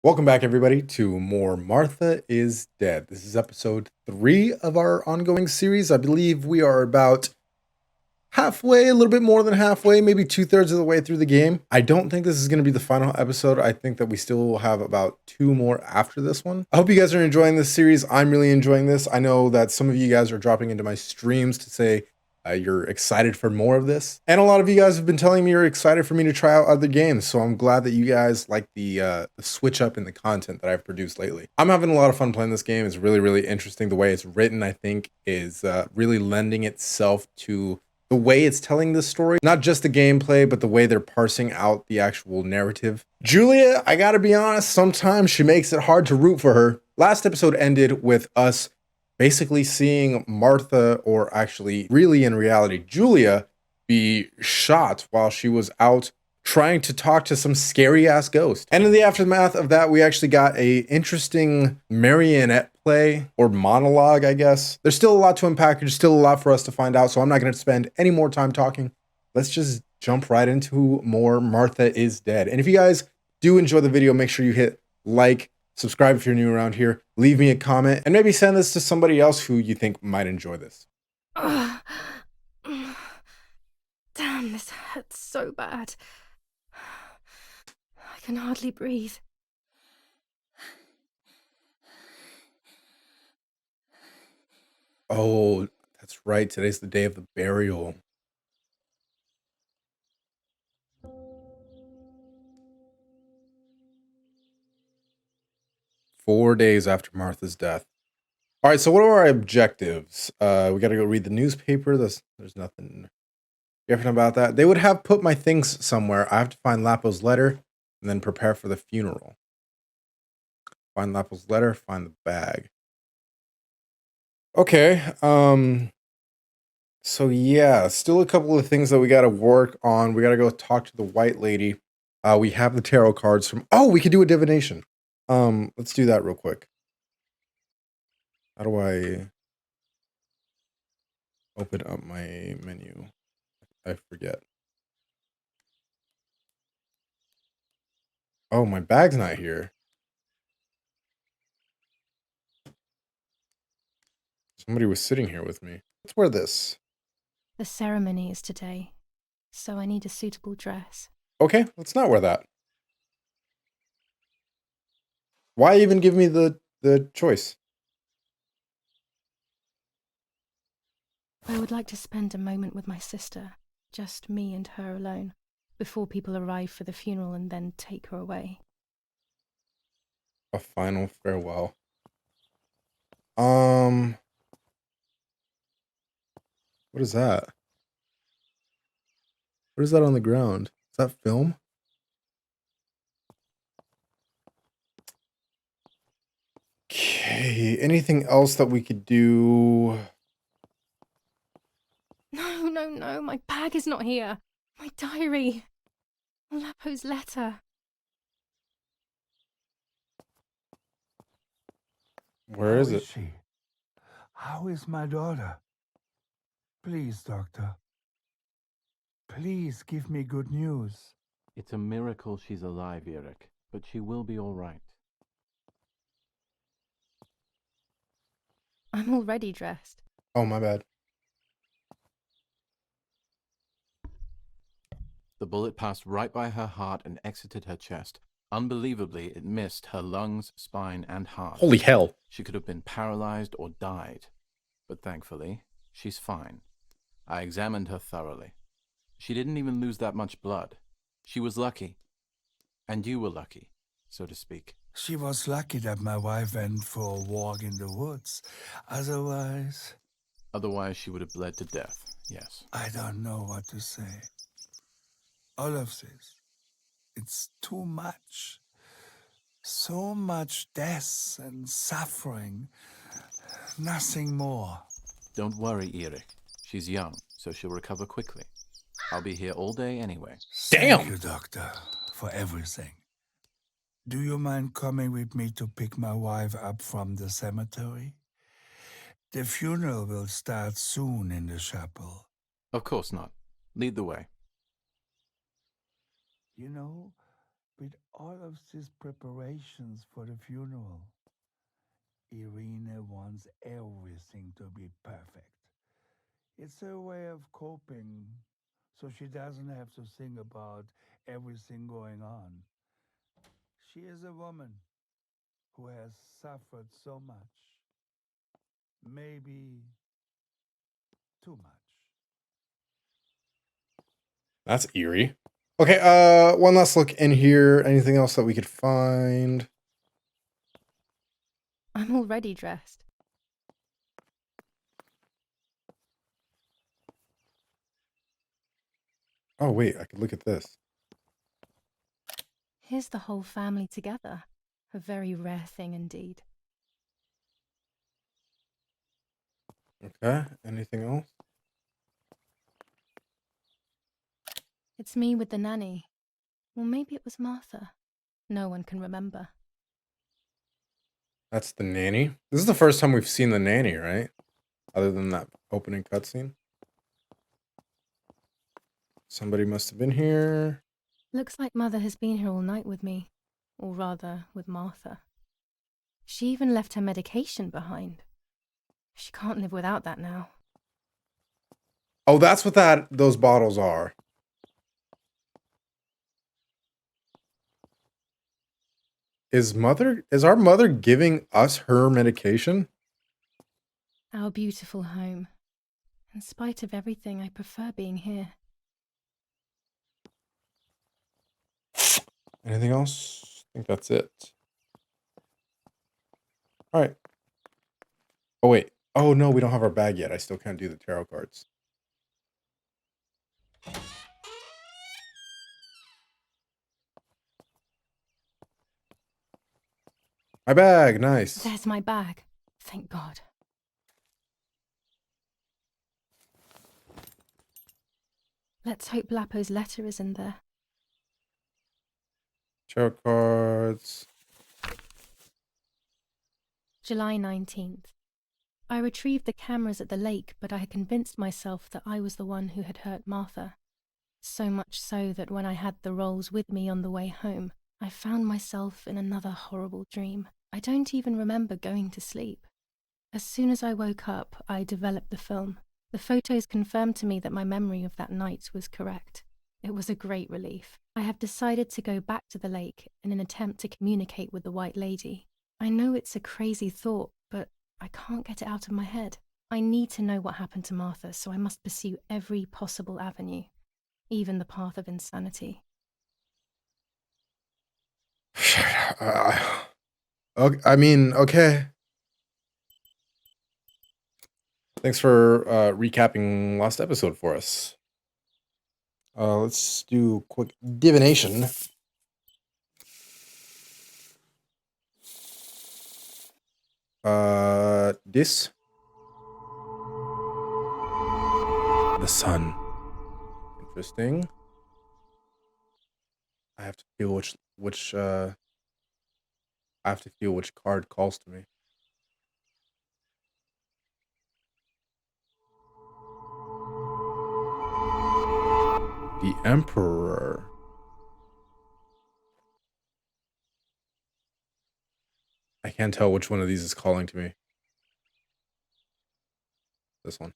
Welcome back, everybody, to more Martha is Dead. This is episode 3 of our ongoing series. I believe we are about halfway, a little bit more than halfway, maybe 2/3 of the way through the game. I don't think this is going to be the final episode. I think that we still will have about 2 more after this one. I hope you guys are enjoying this series. I'm really enjoying this. I know that some of you guys are dropping into my streams to say you're excited for more of this. And a lot of you guys have been telling me you're excited for me to try out other games. So I'm glad that you guys like the switch up in the content that I've produced lately. I'm having a lot of fun playing this game. It's really, really interesting. The way it's written, I think, is really lending itself to the way it's telling this story. Not just the gameplay, but the way they're parsing out the actual narrative. Julia, I gotta be honest, sometimes she makes it hard to root for her. Last episode ended with us basically seeing Martha, or actually really in reality, Julia, be shot while she was out trying to talk to some scary ass ghost. And in the aftermath of that, we actually got a interesting marionette play or monologue, I guess. There's still a lot to unpack. There's still a lot for us to find out. So I'm not going to spend any more time talking. Let's just jump right into more Martha is Dead. And if you guys do enjoy the video, make sure you hit like, subscribe if you're new around here, leave me a comment, and maybe send this to somebody else who you think might enjoy this. Ugh. Damn, this hurts so bad. I can hardly breathe. Oh, that's right. Today's the day of the burial. Four days after Martha's death. All right, so what are our objectives? We got to go read the newspaper. There's nothing different about that. They would have put my things somewhere. I have to find Lapo's letter and then prepare for the funeral. Find Lapo's letter, find the bag. Okay, so yeah, still a couple of things that we got to work on. We got to go talk to the white lady. We have the tarot cards from, we could do a divination. Let's do that real quick. How do I open up my menu? I forget. Oh, my bag's not here. Somebody was sitting here with me. Let's wear this. The ceremony is today, so I need a suitable dress. Okay, let's not wear that. Why even give me the choice? I would like to spend a moment with my sister, just me and her alone, before people arrive for the funeral and then take her away. A final farewell. What is that? What is that on the ground? Is that film? Okay, anything else that we could do? No, my bag is not here. My diary. Lapo's letter. Where is How it? is she? How is my daughter? Please, doctor. Please give me good news. It's a miracle she's alive, Eric, but she will be all right. I'm already dressed. Oh, my bad. The bullet passed right by her heart and exited her chest. Unbelievably, it missed her lungs, spine, and heart. Holy hell. She could have been paralyzed or died. But thankfully, she's fine. I examined her thoroughly. She didn't even lose that much blood. She was lucky. And you were lucky, so to speak. She was lucky that my wife went for a walk in the woods. Otherwise, she would have bled to death, yes. I don't know what to say. All of this, it's too much. So much death and suffering. Nothing more. Don't worry, Eric. She's young, so she'll recover quickly. I'll be here all day anyway. Damn. Thank you, doctor, for everything. Do you mind coming with me to pick my wife up from the cemetery? The funeral will start soon in the chapel. Of course not. Lead the way. You know, With all of these preparations for the funeral, Irina wants everything to be perfect. It's her way of coping, so she doesn't have to think about everything going on. She is a woman who has suffered so much, maybe too much. That's eerie. Okay, one last look in here. Anything else that we could find? I'm already dressed. Oh, wait, I could look at this. Here's the whole family together. A very rare thing indeed. Okay, anything else? It's me with the nanny. Or maybe it was Martha. No one can remember. That's the nanny. This is the first time we've seen the nanny, right? Other than that opening cutscene. Somebody must have been here. Looks like Mother has been here all night with me. Or rather, with Martha. She even left her medication behind. She can't live without that now. Oh, that's what those bottles are. Is our mother giving us her medication? Our beautiful home. In spite of everything, I prefer being here. Anything else? I think that's it. All right. Oh, wait. Oh, no, we don't have our bag yet. I still can't do the tarot cards. My bag. Nice. There's my bag. Thank God. Let's hope Lapo's letter is in there. Tarot cards. July 19th. I retrieved the cameras at the lake, but I had convinced myself that I was the one who had hurt Martha. So much so that when I had the rolls with me on the way home, I found myself in another horrible dream. I don't even remember going to sleep. As soon as I woke up, I developed the film. The photos confirmed to me that my memory of that night was correct. It was a great relief. I have decided to go back to the lake in an attempt to communicate with the White Lady. I know it's a crazy thought, but I can't get it out of my head. I need to know what happened to Martha, so I must pursue every possible avenue, even the path of insanity. I mean, okay. Thanks for recapping last episode for us. Let's do quick divination. This. The sun. Interesting. I have to feel which I have to feel which card calls to me. The Emperor. I can't tell which one of these is calling to me. This one.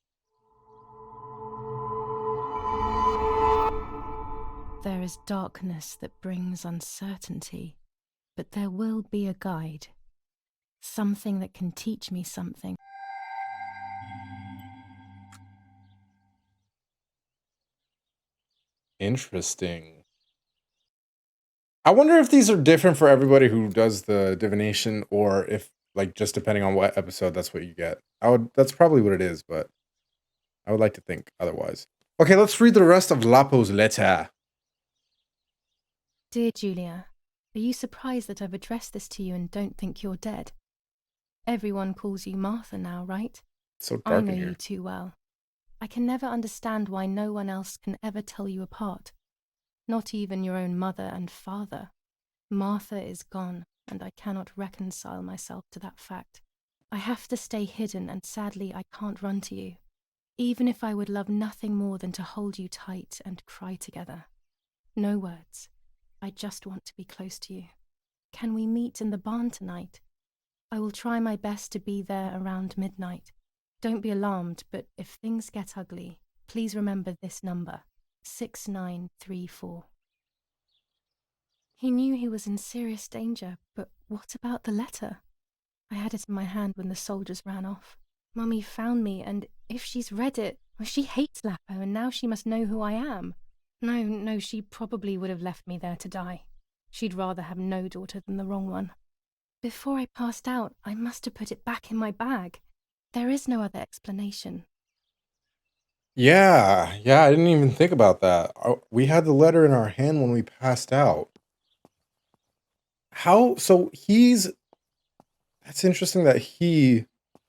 There is darkness that brings uncertainty, but there will be a guide. Something that can teach me something. Interesting. I wonder if these are different for everybody who does the divination, or if, like, just depending on what episode, that's what you get. That's probably what it is, but I would like to think otherwise. Okay, let's read the rest of Lapo's letter. Dear Julia, are you surprised that I've addressed this to you and don't think you're dead? Everyone calls you Martha now, right? It's so I dark know in here. you too well. I can never understand why no one else can ever tell you apart. Not even your own mother and father. Martha is gone, and I cannot reconcile myself to that fact. I have to stay hidden, and sadly I can't run to you, even if I would love nothing more than to hold you tight and cry together. No words. I just want to be close to you. Can we meet in the barn tonight? I will try my best to be there around midnight. Don't be alarmed, but if things get ugly, please remember this number, 6934. He knew he was in serious danger, but what about the letter? I had it in my hand when the soldiers ran off. Mummy found me, and if she's read it, well, she hates Lapo, and now she must know who I am. No, she probably would have left me there to die. She'd rather have no daughter than the wrong one. Before I passed out, I must have put it back in my bag. There is no other explanation. Yeah, I didn't even think about that. We had the letter in our hand when we passed out. That's interesting that he,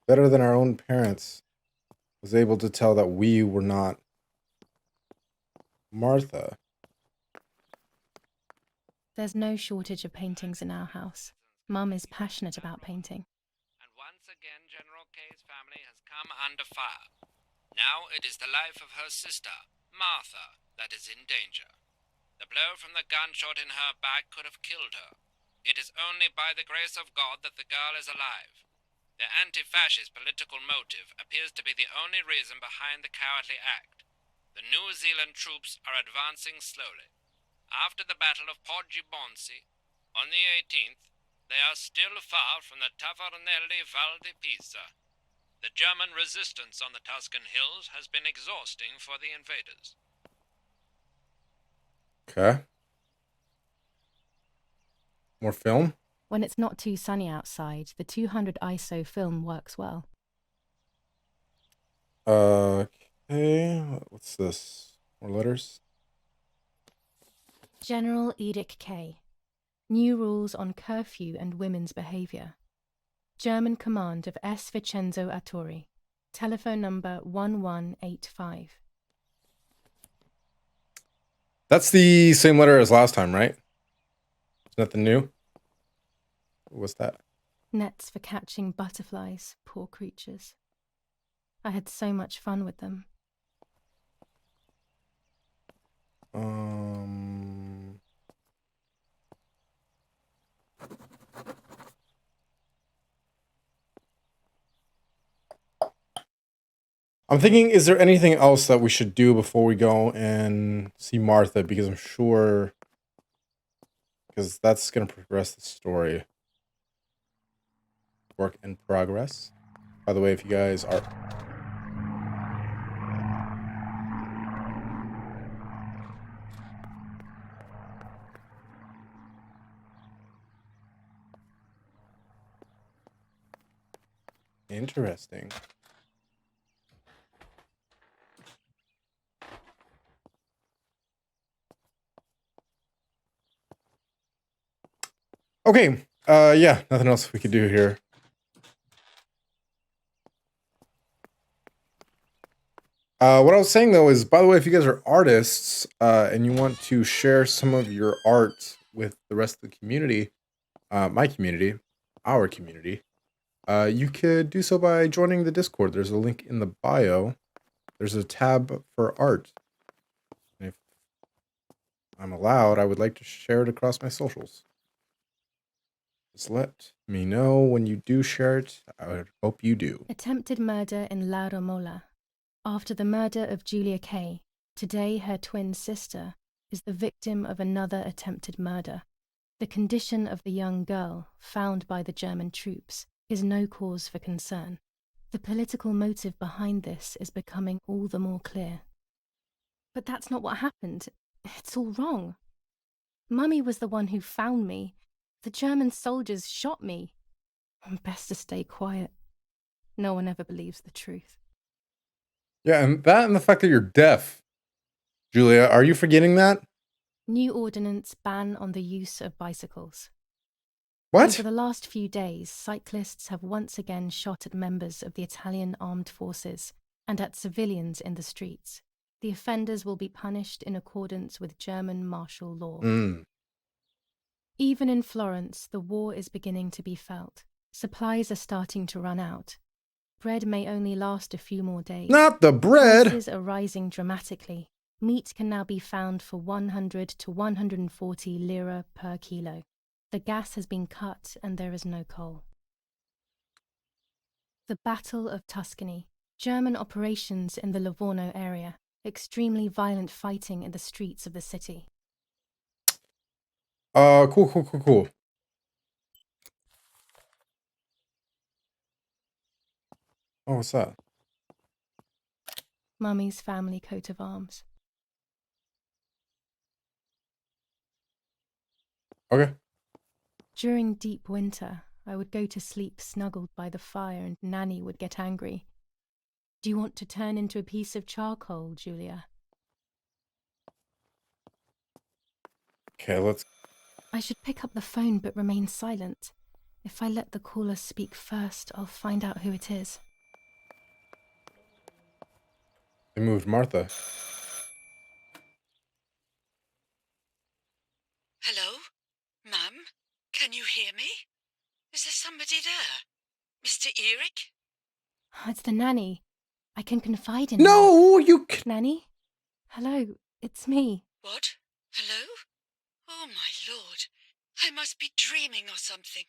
better than our own parents, was able to tell that we were not Martha. There's no shortage of paintings in our house. Mum is passionate about painting. And once again, General K's family has come under fire. Now it is the life of her sister, Martha, that is in danger. The blow from the gunshot in her back could have killed her. It is only by the grace of God that the girl is alive. The anti-fascist political motive appears to be the only reason behind the cowardly act. The New Zealand troops are advancing slowly. After the Battle of Poggibonsi, on the 18th, they are still far from the Tavernelli Val di Pisa. The German resistance on the Tuscan hills has been exhausting for the invaders. Okay. More film? When it's not too sunny outside, the 200 ISO film works well. Okay. What's this? More letters? General Edict K. New rules on curfew and women's behavior. German command of S. Vincenzo Arturi. Telephone number 1185. That's the same letter as last time, right? Is nothing new? What's that? Nets for catching butterflies, poor creatures. I had so much fun with them. I'm thinking, is there anything else that we should do before we go and see Martha? Because I'm sure, because that's going to progress the story. Work in progress. By the way, if you guys are... Interesting. Okay. Yeah, nothing else we could do here. What I was saying though is, by the way, if you guys are artists and you want to share some of your art with the rest of the community, my community, our community, you could do so by joining the Discord. There's a link in the bio. There's a tab for art. And if I'm allowed, I would like to share it across my socials. Just let me know when you do share it. I would hope you do. Attempted murder in La Romola. After the murder of Julia K., today her twin sister is the victim of another attempted murder. The condition of the young girl, found by the German troops, is no cause for concern. The political motive behind this is becoming all the more clear. But that's not what happened. It's all wrong. Mummy was the one who found me. The German soldiers shot me. Best to stay quiet. No one ever believes the truth. Yeah, and the fact that you're deaf. Julia, are you forgetting that? New ordinance ban on the use of bicycles. What? Over the last few days, cyclists have once again shot at members of the Italian armed forces and at civilians in the streets. The offenders will be punished in accordance with German martial law. Even in Florence, the war is beginning to be felt. Supplies are starting to run out. Bread may only last a few more days. Not the bread! Prices are rising dramatically. Meat can now be found for 100 to 140 lira per kilo. The gas has been cut and there is no coal. The Battle of Tuscany. German operations in the Livorno area. Extremely violent fighting in the streets of the city. Cool. Oh, what's that? Mummy's family coat of arms. Okay. During deep winter, I would go to sleep snuggled by the fire and Nanny would get angry. Do you want to turn into a piece of charcoal, Julia? Okay, let's... I should pick up the phone but remain silent. If I let the caller speak first, I'll find out who it is. They moved Martha. Hello? Ma'am? Can you hear me? Is there somebody there? Mr. Eric? It's the Nanny. I can confide in her. No, you can... Nanny? Hello, it's me. What? Hello? Oh, my lord. I must be dreaming or something.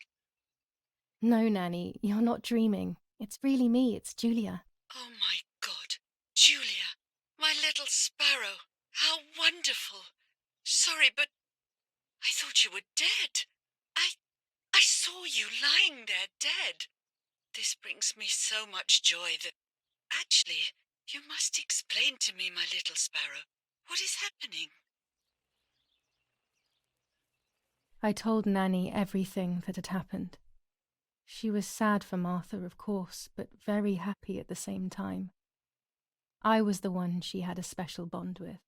No, Nanny, you're not dreaming. It's really me, it's Julia. Oh, my God. Julia, my little sparrow. How wonderful. Sorry, but I thought you were dead. I saw you lying there dead. This brings me so much joy that... Actually, you must explain to me, my little sparrow. What is happening? I told Nanny everything that had happened. She was sad for Martha, of course, but very happy at the same time. I was the one she had a special bond with.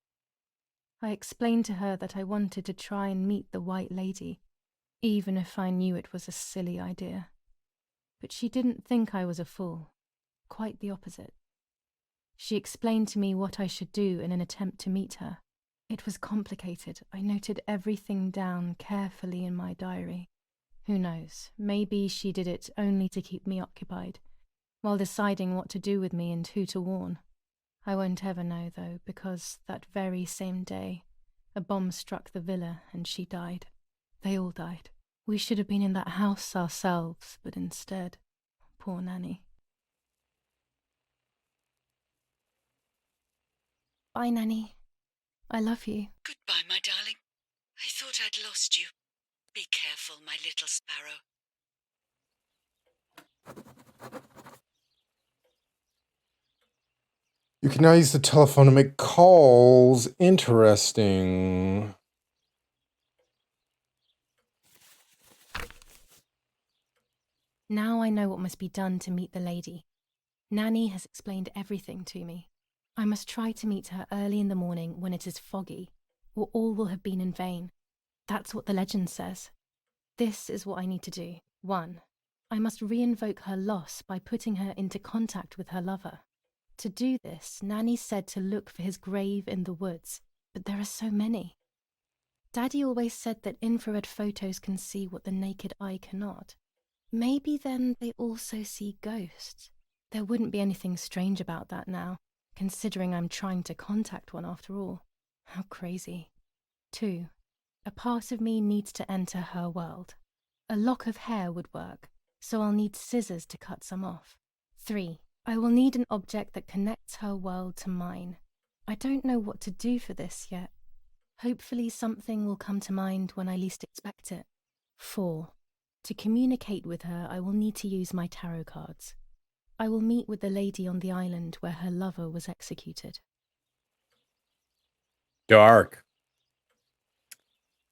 I explained to her that I wanted to try and meet the White Lady, even if I knew it was a silly idea. But she didn't think I was a fool. Quite the opposite. She explained to me what I should do in an attempt to meet her. It was complicated. I noted everything down carefully in my diary. Who knows, maybe she did it only to keep me occupied, while deciding what to do with me and who to warn. I won't ever know, though, because that very same day, a bomb struck the villa and she died. They all died. We should have been in that house ourselves, but instead, poor Nanny. Bye, Nanny. I love you. Goodbye, my darling. I thought I'd lost you. Be careful, my little sparrow. You can now use the telephone to make calls. Interesting. Now I know what must be done to meet the lady. Nanny has explained everything to me. I must try to meet her early in the morning when it is foggy, or all will have been in vain. That's what the legend says. This is what I need to do. 1. I must reinvoke her loss by putting her into contact with her lover. To do this, Nanny said to look for his grave in the woods, but there are so many. Daddy always said that infrared photos can see what the naked eye cannot. Maybe then they also see ghosts. There wouldn't be anything strange about that now, considering I'm trying to contact one after all. How crazy. 2. A part of me needs to enter her world. A lock of hair would work, so I'll need scissors to cut some off. 3. I will need an object that connects her world to mine. I don't know what to do for this yet. Hopefully something will come to mind when I least expect it. 4. To communicate with her, I will need to use my tarot cards. I will meet with the lady on the island where her lover was executed. Dark.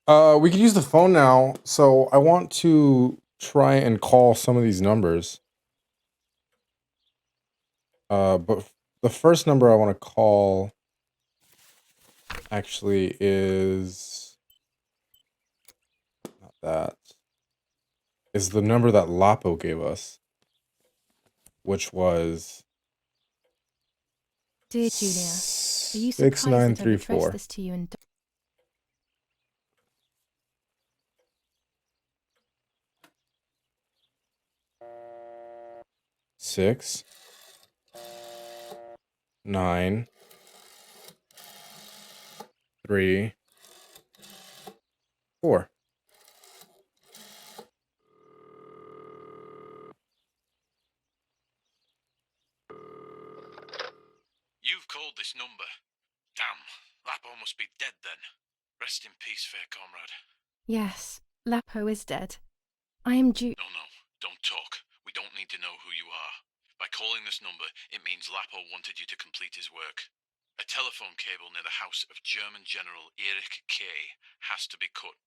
We could use the phone now, so I want to try and call some of these numbers. But the first number I want to call actually is not that. Is the number that Lapo gave us, which was Dear Julia, are you surprised that I've addressed 6934. this to you in 6 9 3, 4. You've called this number. Damn, Lapo must be dead then. Rest in peace, fair comrade. Yes, Lapo is dead. I am due. No, don't talk. We don't need to know who you are. By calling this number, it means Lapo wanted you to complete his work. A telephone cable near the house of German General Erich K. has to be cut.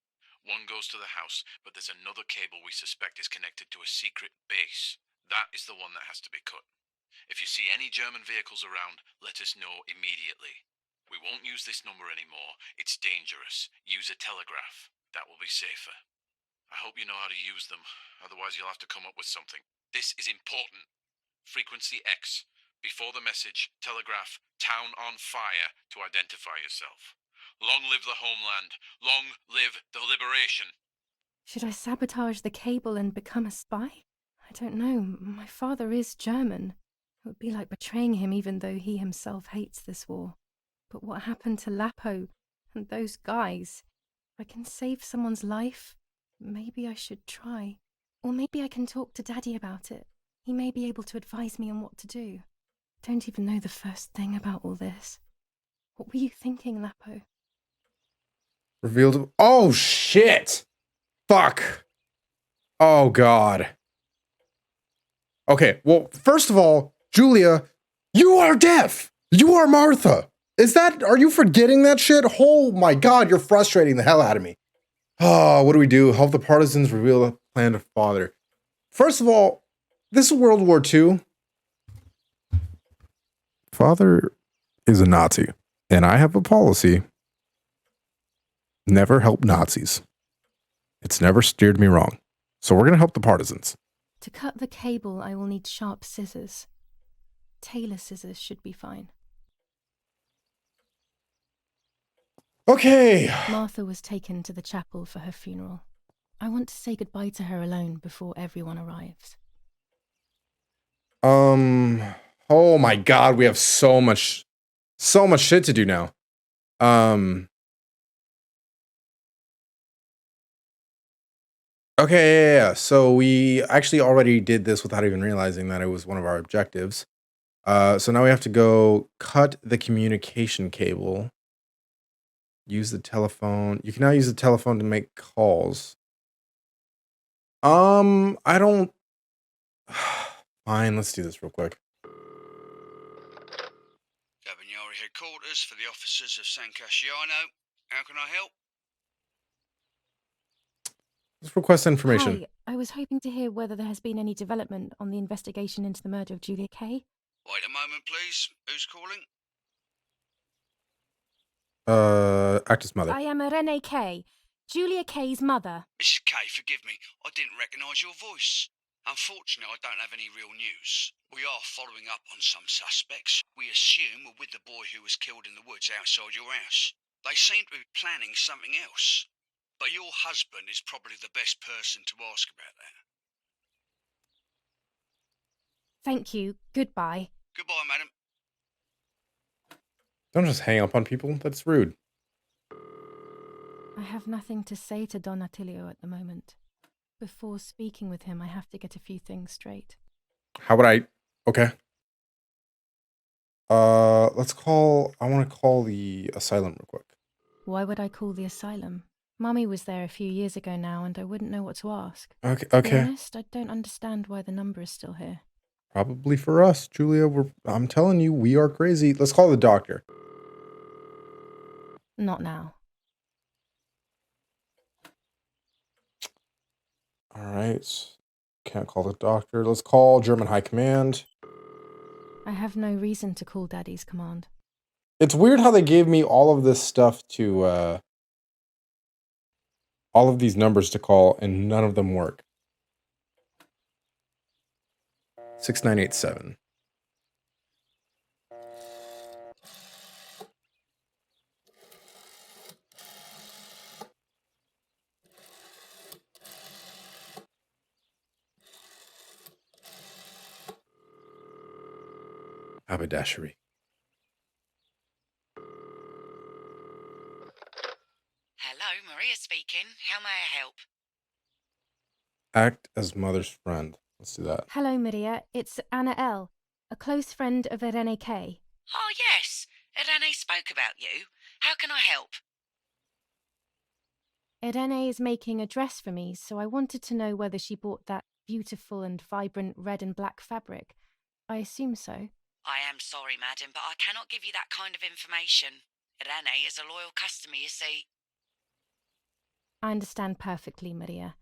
One goes to the house, but there's another cable we suspect is connected to a secret base. That is the one that has to be cut. If you see any German vehicles around, let us know immediately. We won't use this number anymore. It's dangerous. Use a telegraph. That will be safer. I hope you know how to use them. Otherwise, you'll have to come up with something. This is important. Frequency X. Before the message, telegraph "Town on fire" to identify yourself. Long live the homeland. Long live the liberation. Should I sabotage the cable and become a spy? I don't know. My father is German. It would be like betraying him even though he himself hates this war. But what happened to Lapo and those guys? If I can save someone's life, maybe I should try. Or maybe I can talk to Daddy about it. He may be able to advise me on what to do. Don't even know the first thing about all this. What were you thinking, Lapo? Revealed. Oh, shit. Fuck. Oh, God. Okay, well, first of all, Julia, you are deaf. You are Martha. Are you forgetting that shit? Oh my God, you're frustrating the hell out of me. Oh, what do we do? Help the partisans reveal the plan of father. First of all, this is World War II. Father is a Nazi, and I have a policy. Never help Nazis. It's never steered me wrong. So we're going to help the partisans. To cut the cable, I will need sharp scissors. Tailor scissors should be fine. Okay. Martha was taken to the chapel for her funeral. I want to say goodbye to her alone before everyone arrives. Oh my God, we have so much shit to do now. Okay, yeah. So we actually already did this without even realizing that it was one of our objectives. So now we have to go cut the communication cable. Use the telephone. You can now use the telephone to make calls. I don't. Fine, let's do this real quick. Carbonieri headquarters for the officers of San Casciano. How can I help? Let's request information. Hi, I was hoping to hear whether there has been any development on the investigation into the murder of Julia Kay. Wait a moment, please. Who's calling? Actus mother. I am Irene Kay, Julia Kay's mother. Mrs. Kay, forgive me. I didn't recognise your voice. Unfortunately, I don't have any real news. We are following up on some suspects we assume were with the boy who was killed in the woods outside your house. They seem to be planning something else. But your husband is probably the best person to ask about that. Thank you. Goodbye. Goodbye, madam. Don't just hang up on people. That's rude. I have nothing to say to Don Attilio at the moment. Before speaking with him, I have to get a few things straight. How would I? Okay. Let's call. I want to call the asylum real quick. Why would I call the asylum? Mummy was there a few years ago now, and I wouldn't know what to ask. Okay. To be Okay. honest, I don't understand why the number is still here. Probably for us, Julia. I'm telling you, we are crazy. Let's call the doctor. Not now. All right. Can't call the doctor. Let's call German High Command. I have no reason to call Daddy's command. It's weird how they gave me all of this stuff to, all of these numbers to call, and none of them work. 6987. Haberdashery. Act as mother's friend. Let's do that. Hello, Maria. It's Anna L., a close friend of Irene K. Oh, yes. Irene spoke about you. How can I help? Irene is making a dress for me, so I wanted to know whether she bought that beautiful and vibrant red and black fabric. I assume so. I am sorry, madam, but I cannot give you that kind of information. Irene is a loyal customer, you see. I understand perfectly, Maria.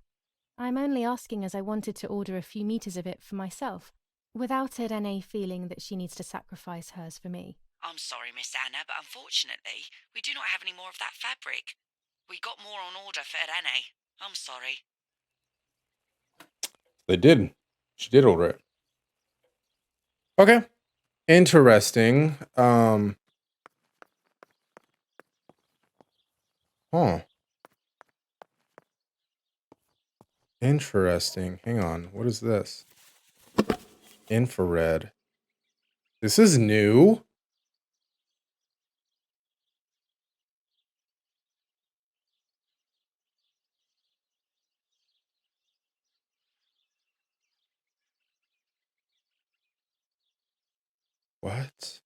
I'm only asking as I wanted to order a few meters of it for myself, without Irene feeling that she needs to sacrifice hers for me. I'm sorry, Miss Anna, but unfortunately, we do not have any more of that fabric. We got more on order for Irene. I'm sorry. They did. She did order it. Okay. Interesting. Huh. Interesting. Hang on. What is this? Infrared. This is new. What?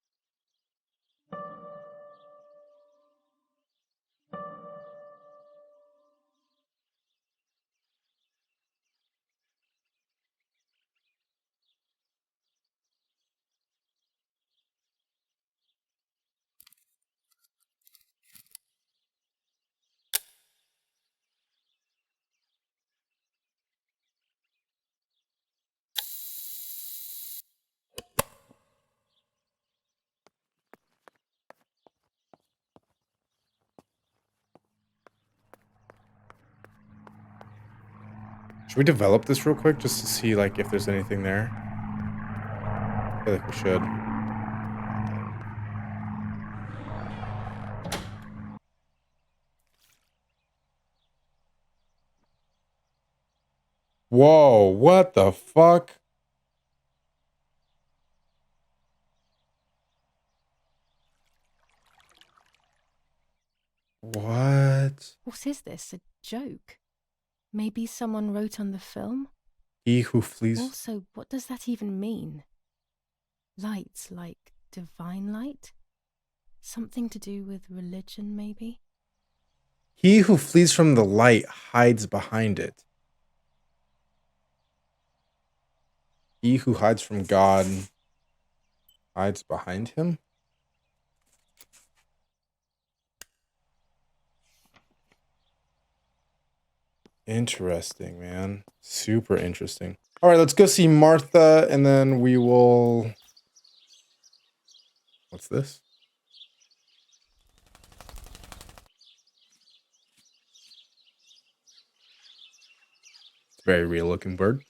Should we develop this real quick just to see like if there's anything there? I feel like we should. Whoa, what the fuck? What? What is this? A joke? Maybe someone wrote on the film? He who flees. Also, what does that even mean? Lights like divine light? Something to do with religion, maybe? He who flees from the light hides behind it. He who hides from God hides behind him? Interesting, man. Super interesting. All right, let's go see Martha, and then we will... What's this? It's a very real-looking bird.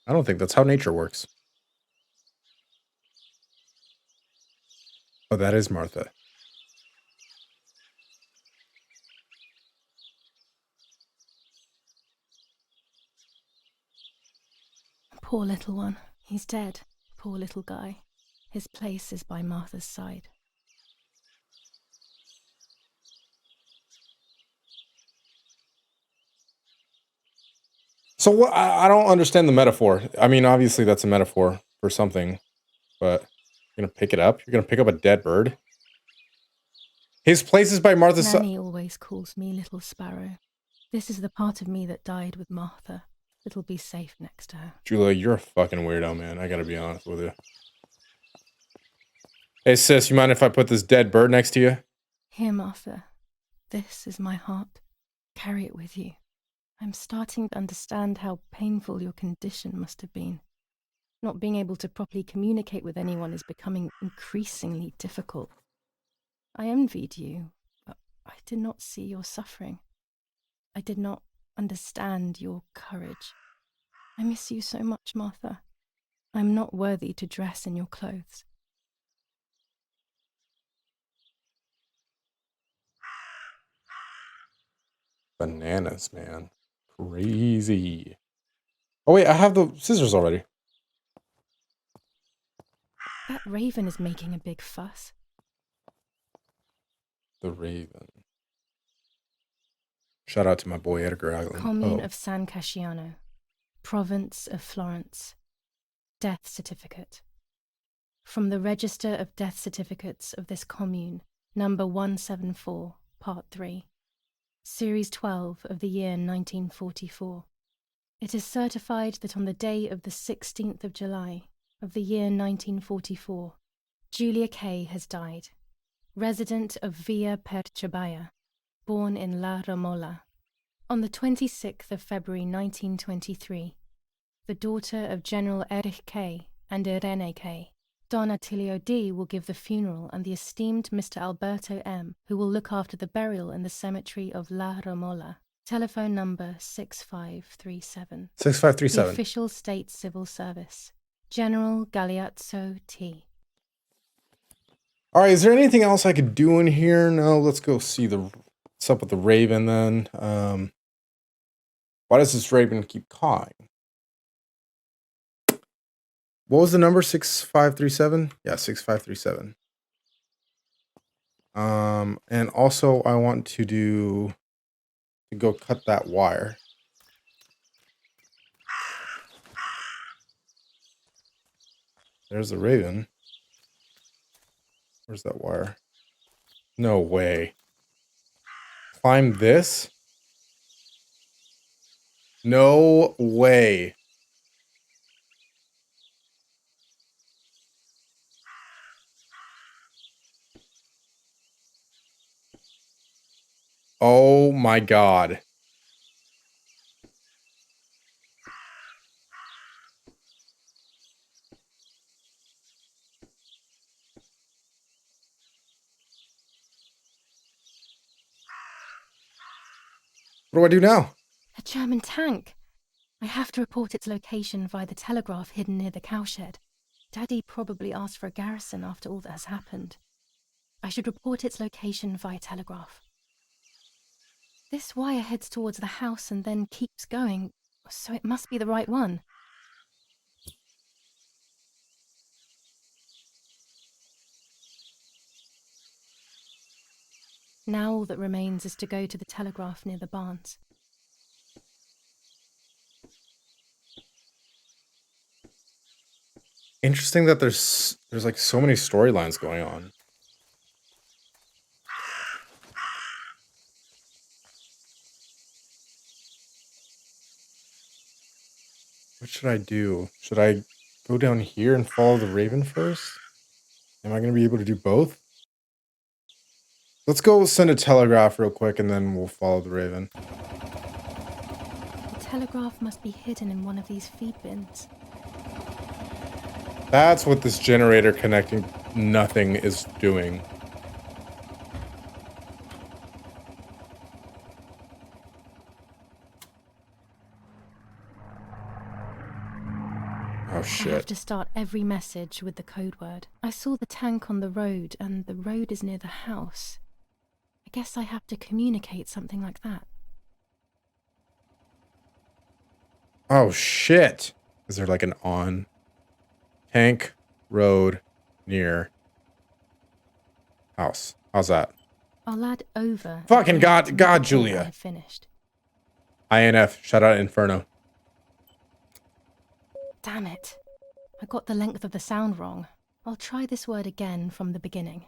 I don't think that's how nature works. Oh, that is Martha. Poor little one. He's dead. Poor little guy. His place is by Martha's side. So what? I don't understand the metaphor. I mean, obviously that's a metaphor for something, but you're gonna pick it up? You're gonna pick up a dead bird? His place is by Martha's side. Nanny always calls me Little Sparrow. This is the part of me that died with Martha. It'll be safe next to her. Julia, you're a fucking weirdo, man. I gotta be honest with you. Hey, sis, you mind if I put this dead bird next to you? Here, Martha. This is my heart. Carry it with you. I'm starting to understand how painful your condition must have been. Not being able to properly communicate with anyone is becoming increasingly difficult. I envied you, but I did not see your suffering. I did not understand your courage. I miss you so much, Martha. I'm not worthy to dress in your clothes. Bananas, man. Crazy. Oh, wait, I have the scissors already. That raven is making a big fuss. The Raven. Shout out to my boy Edgar Allan Commune Poe. of San Casciano, Province of Florence. Death certificate. From the Register of Death Certificates of this commune, number 174, part 3, series 12 of the year 1944. It is certified that on the day of the 16th of July of the year 1944, Julia Kay has died, resident of Villa Perchabaya, born in La Romola. On the 26th of February 1923, the daughter of General Erich Kay and Irene Kay, Don Attilio D. will give the funeral, and the esteemed Mr. Alberto M., who will look after the burial in the cemetery of La Romola. Telephone number 6537. 6537. The official state civil service. General Galeazzo T. All right, is there anything else I could do in here? No, let's go see what's up with the Raven then. Why does this Raven keep cawing? What was the number? 6537? Yeah, 6537. And also I want to go cut that wire. There's the Raven. Where's that wire? No way. Climb this? No way. Oh my God. What do I do now? A German tank. I have to report its location via the telegraph hidden near the cowshed. Daddy probably asked for a garrison after all that has happened. I should report its location via telegraph. This wire heads towards the house and then keeps going, so it must be the right one. Now all that remains is to go to the telegraph near the barns. Interesting that there's like so many storylines going on. What should I do? Should I go down here and follow the Raven first? Am I going to be able to do both? Let's go send a telegraph real quick and then we'll follow the Raven. The telegraph must be hidden in one of these feed bins. That's what this generator connecting nothing is doing. Oh I have shit. to start every message with the code word. I saw the tank on the road, and the road is near the house. I guess I have to communicate something like that. Oh shit. Is there like an on? Tank, road, near, house. How's that? I'll add over. Fucking at the God- end to God, indicate Julia. I have finished. INF, shout out Inferno. Damn it. I got the length of the sound wrong. I'll try this word again from the beginning.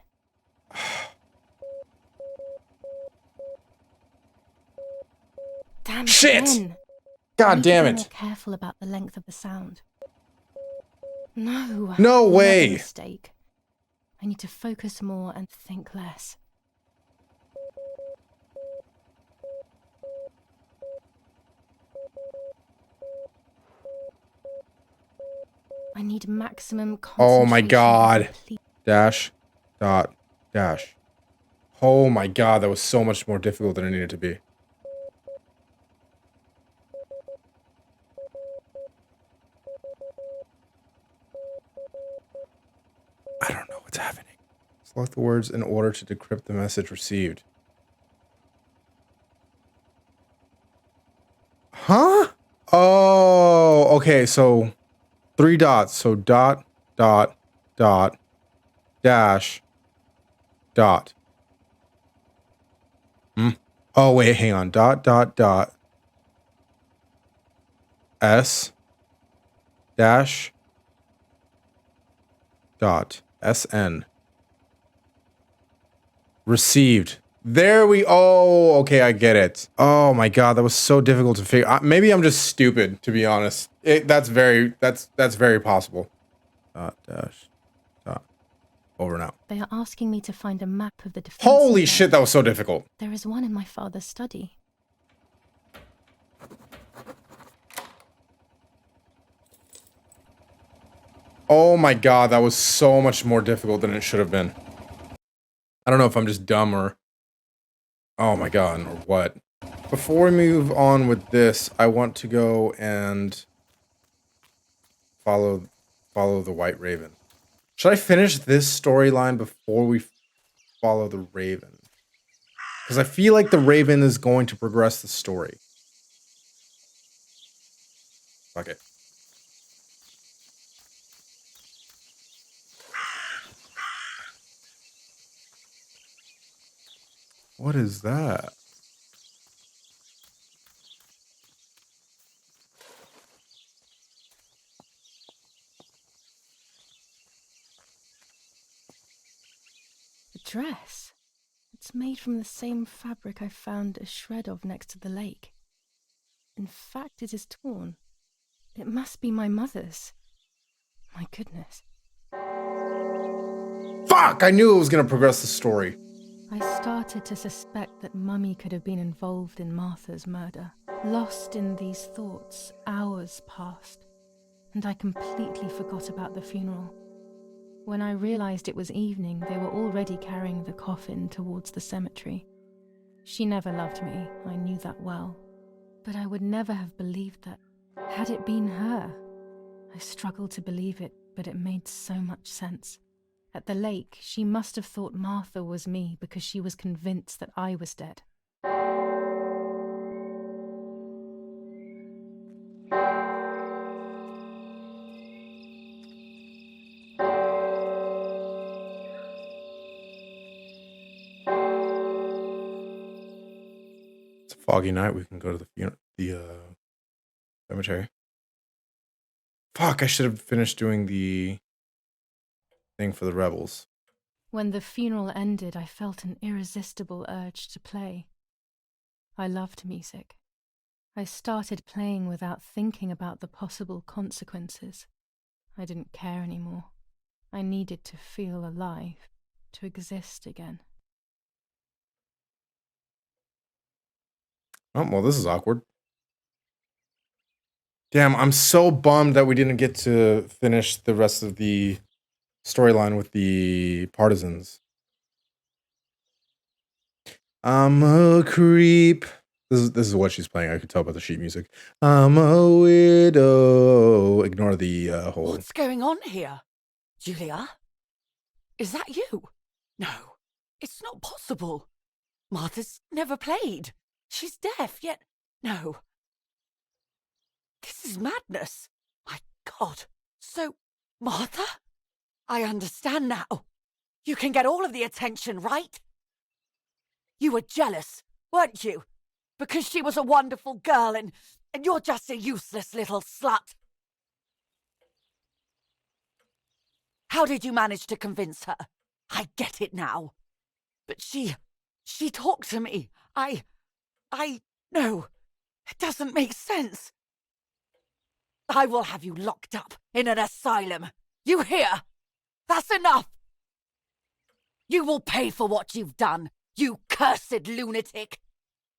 Damn it Shit! again. I God need damn to be more it. careful about the length of the sound. No. No another way. mistake. I need to focus more and think less. I need maximum concentration. Oh my God. and complete- Dash, dot, dash. Oh my God, that was so much more difficult than it needed to be. I don't know what's happening. Select the words in order to decrypt the message received. Oh, okay. So 3 dots. So dot, dot, dot, dash, dot. Oh, wait, hang on. Dot, dot, dot. S dash dot SN. Received. There we, oh, okay, I get it. Oh my God, that was so difficult to figure. Maybe I'm just stupid, to be honest. That's very possible. Dot dash dot. Over and out. They are asking me to find a map of the defense. Holy shit, that was so difficult. There is one in my father's study. Oh my God, that was so much more difficult than it should have been. I don't know if I'm just dumb or... Oh my God, or what. Before we move on with this, I want to go and follow the White Raven. Should I finish this storyline before we follow the Raven? Because I feel like the Raven is going to progress the story. Fuck it. What is that? A dress. It's made from the same fabric I found a shred of next to the lake. In fact, it is torn. It must be my mother's. My goodness. Fuck! I knew it was going to progress the story. I started to suspect that Mummy could have been involved in Martha's murder. Lost in these thoughts, hours passed, and I completely forgot about the funeral. When I realized it was evening, they were already carrying the coffin towards the cemetery. She never loved me, I knew that well. But I would never have believed that, had it been her. I struggled to believe it, but it made so much sense. At the lake, she must have thought Martha was me because she was convinced that I was dead. It's a foggy night. We can go to the cemetery. Fuck, I should have finished doing the thing for the rebels. When the funeral ended, I felt an irresistible urge to play. I loved music. I started playing without thinking about the possible consequences. I didn't care anymore. I needed to feel alive, to exist again. Oh, well, this is awkward. Damn, I'm so bummed that we didn't get to finish the rest of the storyline with the partisans. I'm a creep. This is what she's playing. I could tell by the sheet music. I'm a widow. Ignore the whole... What's going on here? Julia? Is that you? No, it's not possible. Martha's never played. She's deaf, yet... No. This is madness. My God. So, Martha? I understand now. You can get all of the attention, right? You were jealous, weren't you? Because she was a wonderful girl and you're just a useless little slut. How did you manage to convince her? I get it now. But she talked to me. No, it doesn't make sense. I will have you locked up in an asylum. You hear? That's enough. You will pay for what you've done, you cursed lunatic.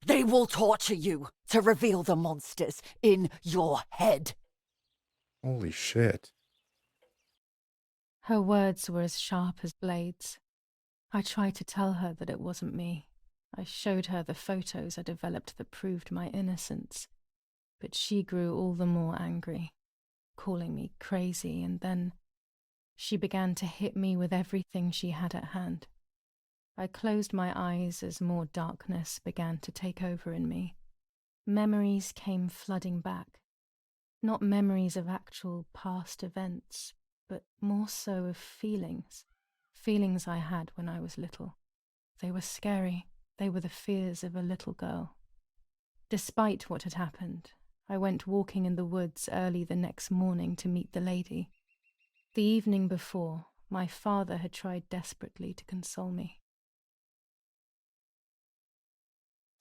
They will torture you to reveal the monsters in your head. Holy shit. Her words were as sharp as blades. I tried to tell her that it wasn't me. I showed her the photos I developed that proved my innocence. But she grew all the more angry, calling me crazy, and then she began to hit me with everything she had at hand. I closed my eyes as more darkness began to take over in me. Memories came flooding back. Not memories of actual past events, but more so of feelings. Feelings I had when I was little. They were scary. They were the fears of a little girl. Despite what had happened, I went walking in the woods early the next morning to meet the lady. The evening before, my father had tried desperately to console me.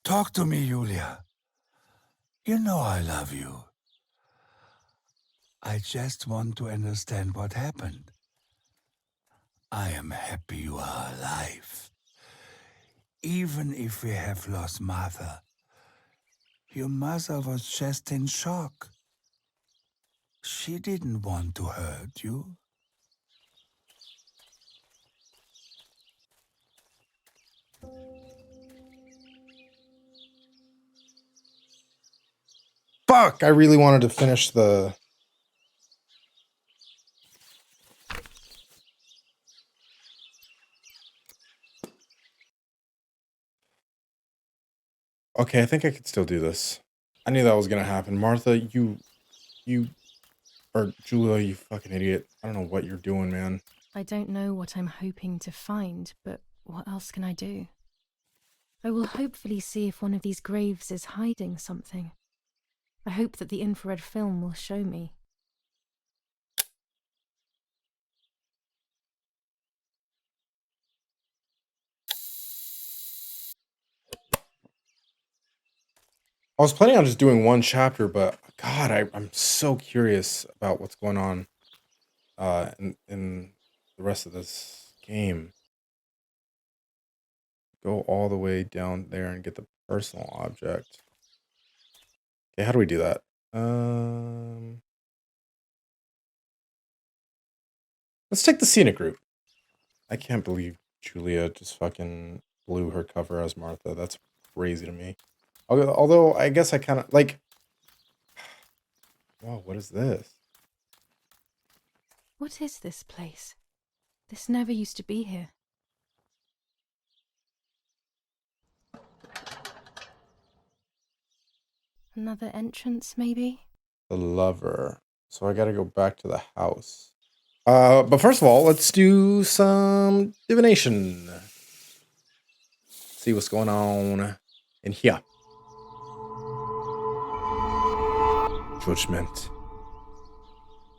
Talk to me, Julia. You know I love you. I just want to understand what happened. I am happy you are alive. Even if we have lost Martha, your mother was just in shock. She didn't want to hurt you. Fuck! I really wanted to finish the... Okay, I think I could still do this. I knew that was gonna happen. Martha, or Julia, you fucking idiot. I don't know what you're doing, man. I don't know what I'm hoping to find, but what else can I do? I will hopefully see if one of these graves is hiding something. I hope that the infrared film will show me. I was planning on just doing one chapter, but God, I'm so curious about what's going on in the rest of this game. Go all the way down there and get the personal object. Okay, how do we do that? Let's take the scenic route. I can't believe Julia just fucking blew her cover as Martha. That's crazy to me. Although I guess I kind of like... Whoa, what is this? What is this place? This never used to be here. Another entrance, maybe? The lover. So I gotta go back to the house. But first of all, let's do some divination. See what's going on in here. Judgment.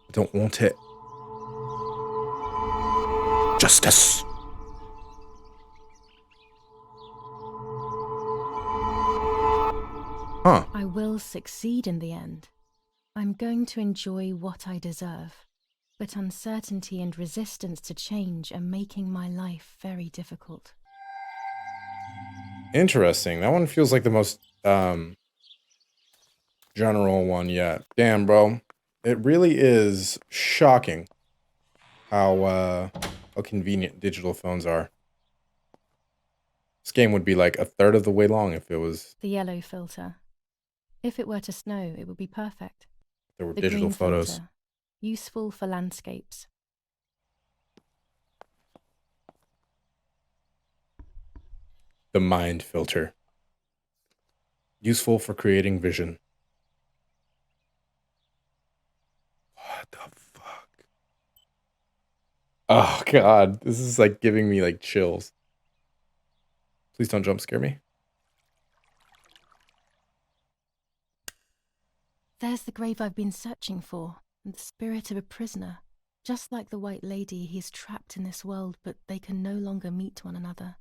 I don't want it. Justice. Huh. I will succeed in the end. I'm going to enjoy what I deserve. But uncertainty and resistance to change are making my life very difficult. Interesting. That one feels like the most general one yet. Damn, bro. It really is shocking how convenient digital phones are. This game would be like a third of the way long if it was... The yellow filter. If it were to snow, it would be perfect. There were The digital green photos. filter. Useful for landscapes. The mind filter. Useful for creating vision. What the fuck? Oh god, this is like giving me like chills. Please don't jump scare me. There's the grave I've been searching for, and the spirit of a prisoner. Just like the White Lady, he's trapped in this world, but they can no longer meet one another.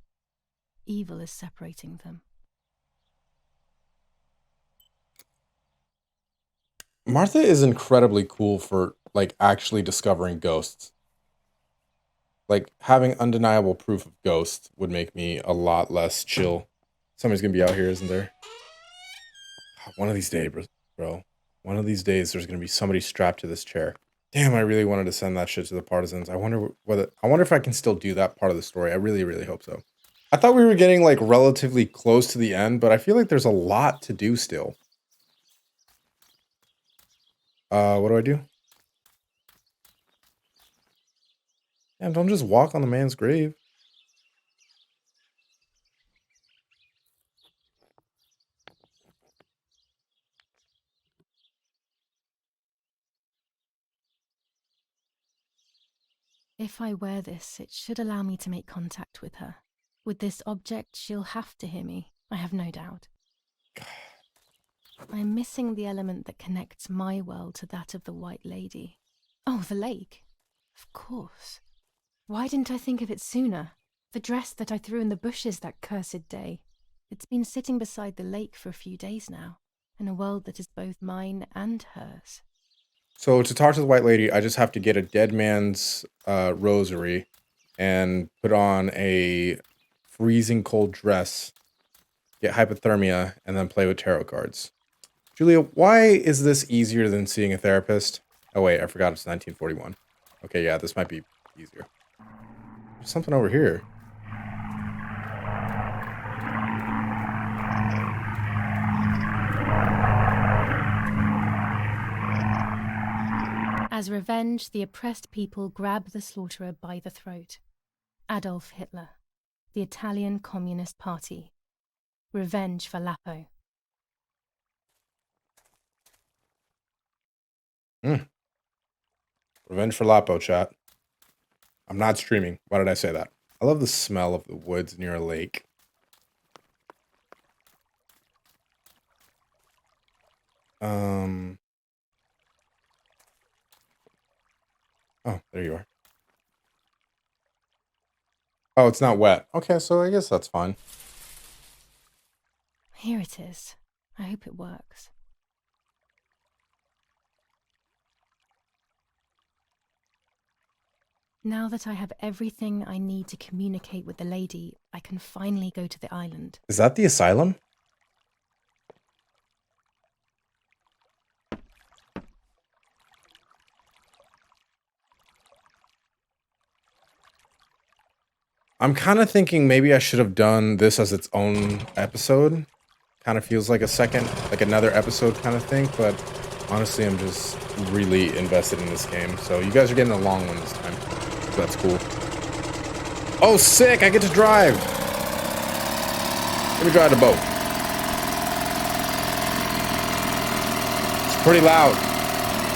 Evil is separating them. Martha is incredibly cool for like actually discovering ghosts. Like having undeniable proof of ghosts would make me a lot less chill. Somebody's gonna be out here, isn't there? One of these days, bro. One of these days, there's gonna be somebody strapped to this chair. Damn, I really wanted to send that shit to the partisans. I wonder if I can still do that part of the story. I really, really hope so. I thought we were getting like relatively close to the end, but I feel like there's a lot to do still. What do I do? Damn, don't just walk on the man's grave. If I wear this, it should allow me to make contact with her. With this object, she'll have to hear me, I have no doubt. I'm missing the element that connects my world to that of the White Lady. Oh, the lake. Of course. Why didn't I think of it sooner? The dress that I threw in the bushes that cursed day. It's been sitting beside the lake for a few days now, in a world that is both mine and hers. So to talk to the White Lady, I just have to get a dead man's rosary and put on a freezing cold dress, get hypothermia, and then play with tarot cards. Julia, why is this easier than seeing a therapist? Oh wait, I forgot it's 1941. Okay, yeah, this might be easier. There's something over here. As revenge, the oppressed people grab the slaughterer by the throat. Adolf Hitler, the Italian Communist Party. Revenge for Lapo. Revenge for Lapo, chat. I'm not streaming. Why did I say that? I love the smell of the woods near a lake. Oh, there you are. Oh, it's not wet. Okay, so I guess that's fine. Here it is. I hope it works. Now that I have everything I need to communicate with the lady, I can finally go to the island. Is that the asylum? I'm kind of thinking maybe I should have done this as its own episode. Kind of feels like a second, like another episode kind of thing, but honestly, I'm just really invested in this game. So you guys are getting a long one this time. So that's cool. Oh, sick! I get to drive! Let me drive the boat. It's pretty loud.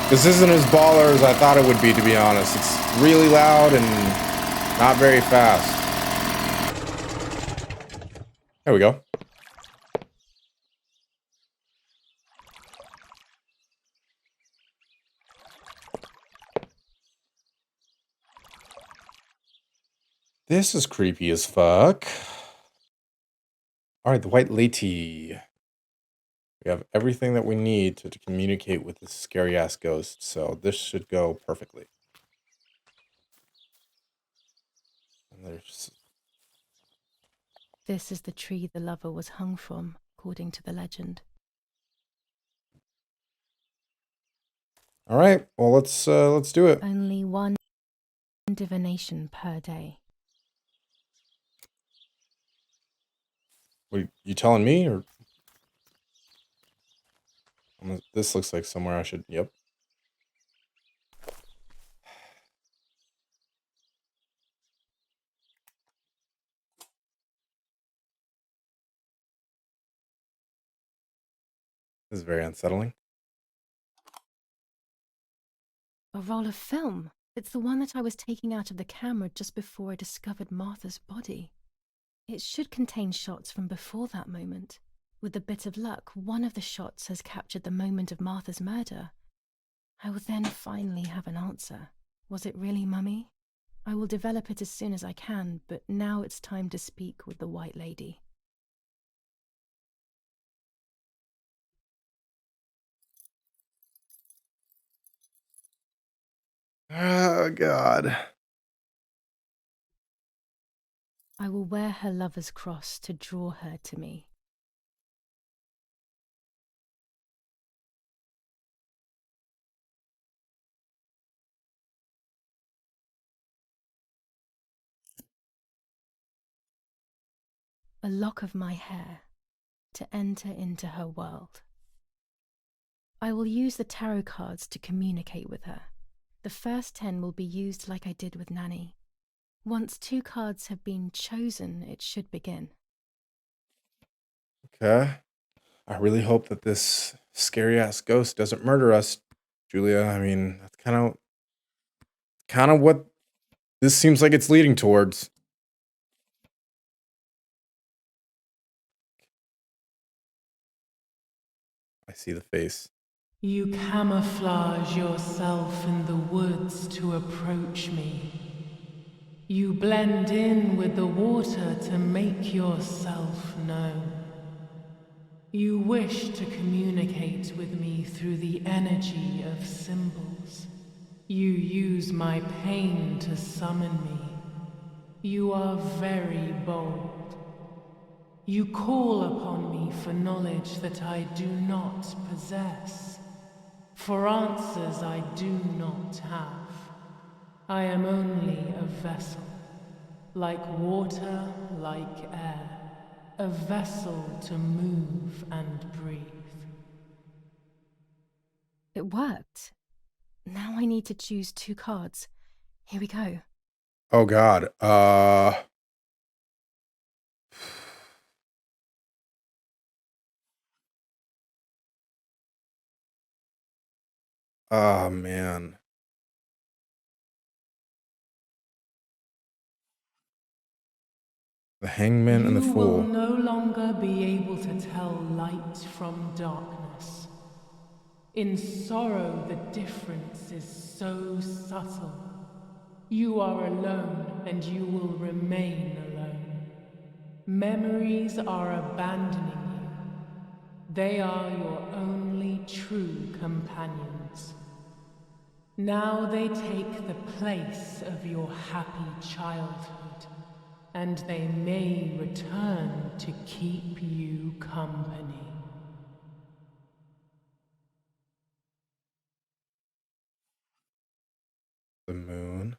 This isn't as baller as I thought it would be, to be honest. It's really loud and not very fast. There we go. This is creepy as fuck. All right, the White Lady. We have everything that we need to communicate with this scary ass ghost, so this should go perfectly. And there's... This is the tree the lover was hung from, according to the legend. All right, well let's do it. Only one divination per day. Wait, you telling me or? This looks like somewhere I should. Yep. This is very unsettling. A roll of film. It's the one that I was taking out of the camera just before I discovered Martha's body. It should contain shots from before that moment. With a bit of luck, one of the shots has captured the moment of Martha's murder. I will then finally have an answer. Was it really Mummy? I will develop it as soon as I can, but now it's time to speak with the White Lady. Oh, God. I will wear her lover's cross to draw her to me. A lock of my hair to enter into her world. I will use the tarot cards to communicate with her. The first 10 will be used like I did with Nanny. Once 2 cards have been chosen, it should begin. Okay. I really hope that this scary ass ghost doesn't murder us, Julia. I mean, that's kind of what This seems like it's leading towards. I see the face. You camouflage yourself in the woods to approach me. You blend in with the water to make yourself known. You wish to communicate with me through the energy of symbols. You use my pain to summon me. You are very bold. You call upon me for knowledge that I do not possess, for answers I do not have. I am only a vessel, like water, like air, a vessel to move and breathe. It worked. Now I need to choose 2 cards. Here we go. Oh God. Oh man. The Hangman and the You will Fool. no longer be able to tell light from darkness. In sorrow, the difference is so subtle. You are alone, and you will remain alone. Memories are abandoning you. They are your only true companions. Now they take the place of your happy childhood, and they may return to keep you company. The Moon.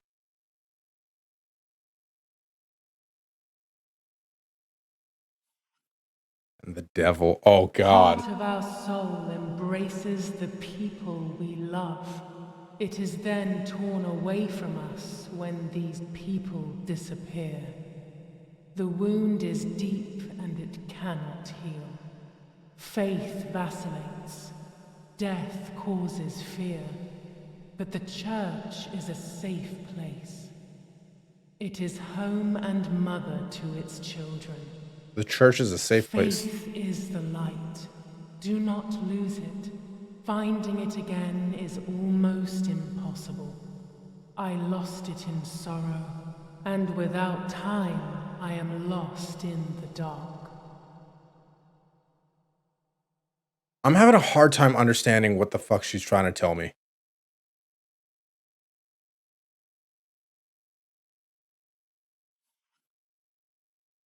And the Devil. Oh God. Part of our soul embraces the people we love. It is then torn away from us when these people disappear. The wound is deep and it cannot heal. Faith vacillates. Death causes fear. But the church is a safe place. It is home and mother to its children. The church is a safe place. Faith is the light. Do not lose it. Finding it again is almost impossible. I lost it in sorrow, and without time, I am lost in the dark. I'm having a hard time understanding what the fuck she's trying to tell me.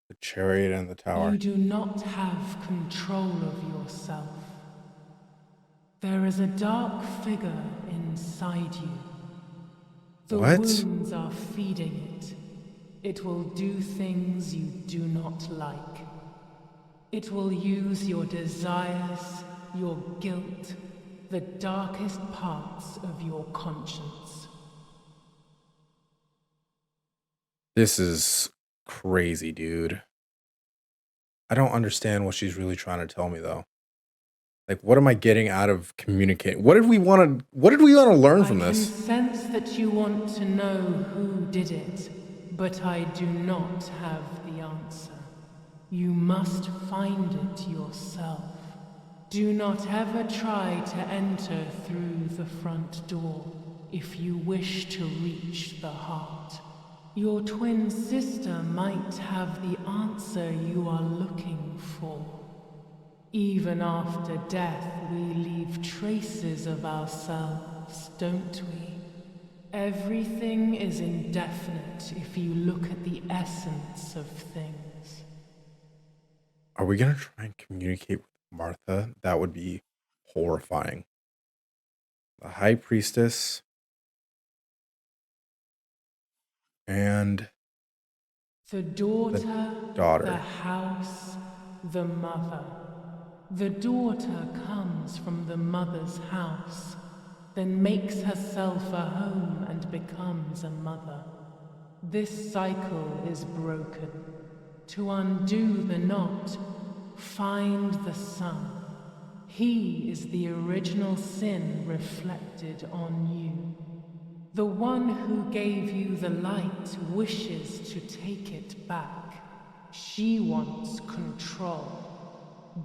The Chariot and the Tower. You do not have control of yourself. There is a dark figure inside you. The What? wounds are feeding it. It will do things you do not like. It will use your desires, your guilt, the darkest parts of your conscience. This is crazy, dude. I don't understand what she's really trying to tell me though. Like, what am I getting out of communicating? What did we want to learn from I this? can sense that you want to know who did it, but I do not have the answer. You must find it yourself. Do not ever try to enter through the front door if you wish to reach the heart. Your twin sister might have the answer you are looking for. Even after death, we leave traces of ourselves, don't we? Everything is indefinite if you look at the essence of things. Are we gonna try and communicate with Martha? That would be horrifying. The High Priestess. And The daughter, daughter. the house, the mother. The daughter comes from the mother's house, then makes herself a home and becomes a mother. This cycle is broken. To undo the knot, find the Son. He is the original sin reflected on you. The one who gave you the light wishes to take it back. She wants control.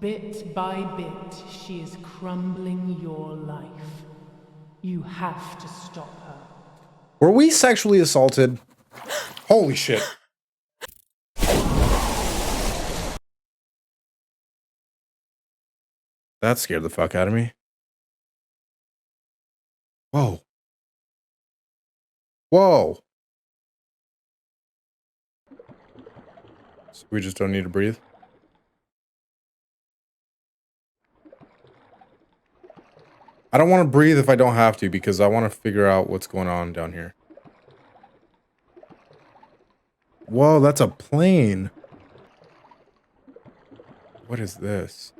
Bit by bit, she is crumbling your life. You have to stop her. Were we sexually assaulted? Holy shit. That scared the fuck out of me. Whoa. Whoa. So we just don't need to breathe? I don't want to breathe if I don't have to because I want to figure out what's going on down here. Whoa, that's a plane. What is this?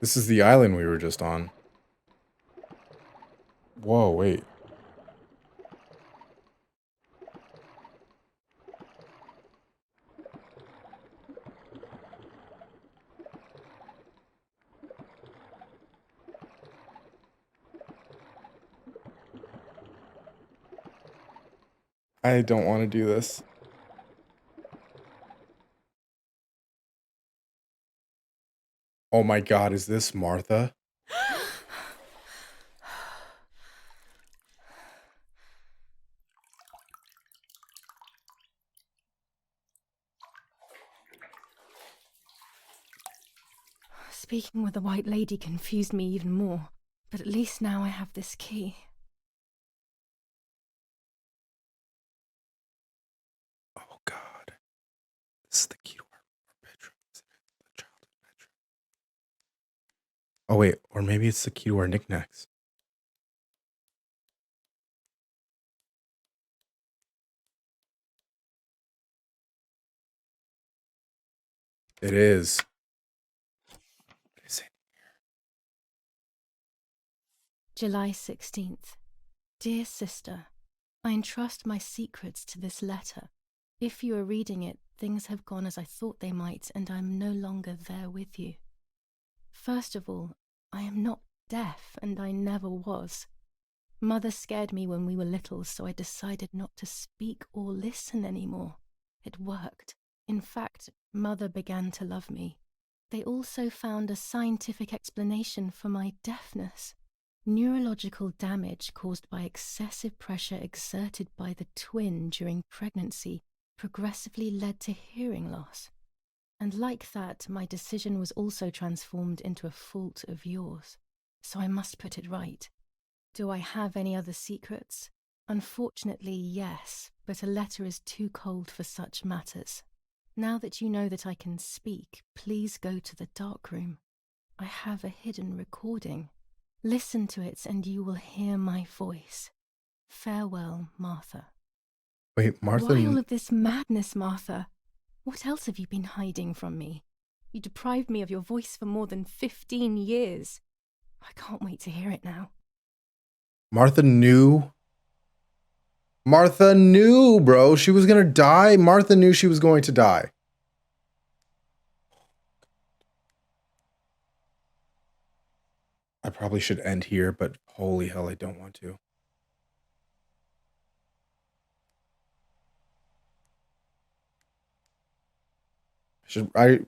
This is the island we were just on. Whoa, wait. I don't want to do this. Oh my god, is this Martha? Speaking with the White Lady confused me even more, but at least now I have this key. Oh god. This is the key to our bedroom, isn't it? The childhood bedroom. Oh wait, or maybe it's the key to our knickknacks. It is. What is it? July 16th. Dear sister, I entrust my secrets to this letter. If you are reading it, things have gone as I thought they might, and I am no longer there with you. First of all, I am not deaf, and I never was. Mother scared me when we were little, so I decided not to speak or listen anymore. It worked. In fact, Mother began to love me. They also found a scientific explanation for my deafness. Neurological damage caused by excessive pressure exerted by the twin during pregnancy progressively led to hearing loss. And like that, my decision was also transformed into a fault of yours. So I must put it right. Do I have any other secrets? Unfortunately, yes, but a letter is too cold for such matters. Now that you know that I can speak, please go to the dark room. I have a hidden recording. Listen to it and you will hear my voice. Farewell, Martha. Wait, Martha. Why all of this madness, Martha? What else have you been hiding from me? You deprived me of your voice for more than 15 years. I can't wait to hear it now. Martha knew. Martha knew, bro. She was gonna die. Martha knew she was going to die. I probably should end here, but holy hell, I don't want to. Man.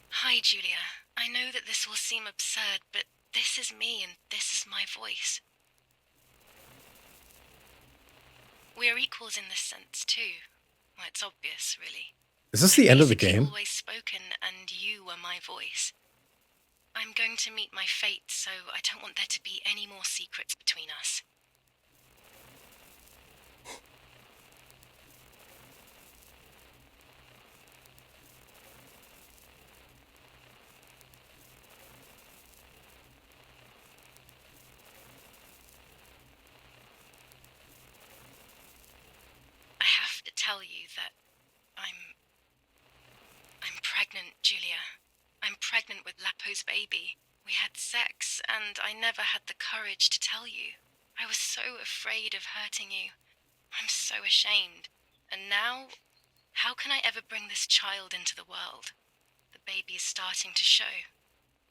Hi, Julia. I know that this will seem absurd, but this is me and this is my voice. We are equals in this sense, too. Well, it's obvious, really. Is this the end of the Basically game? always spoken, and you were my voice. I'm going to meet my fate, so I don't want there to be any more secrets between us. I have to tell you that I'm pregnant, Julia. I'm pregnant with Lapo's baby. We had sex, and I never had the courage to tell you. I was so afraid of hurting you. I'm so ashamed. And now, how can I ever bring this child into the world? The baby is starting to show.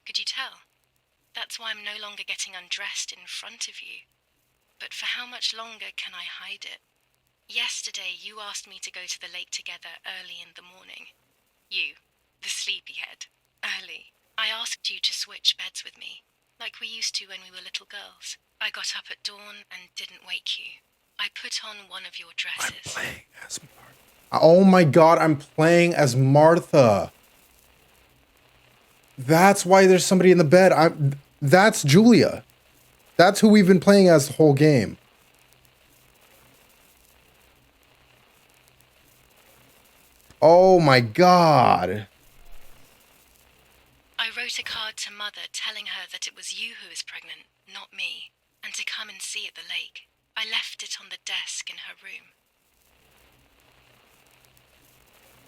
Could you tell? That's why I'm no longer getting undressed in front of you. But for how much longer can I hide it? Yesterday, you asked me to go to the lake together early in the morning. You, the sleepyhead. Early. I asked you to switch beds with me, like we used to when we were little girls. I got up at dawn and didn't wake you. I put on one of your I'm dresses. playing as Martha. Oh my god, I'm playing as Martha. That's why there's somebody in the bed. That's Julia. That's who we've been playing as the whole game. Oh my god. I wrote a card to Mother telling her that it was you who was pregnant, not me, and to come and see at the lake. I left it on the desk in her room.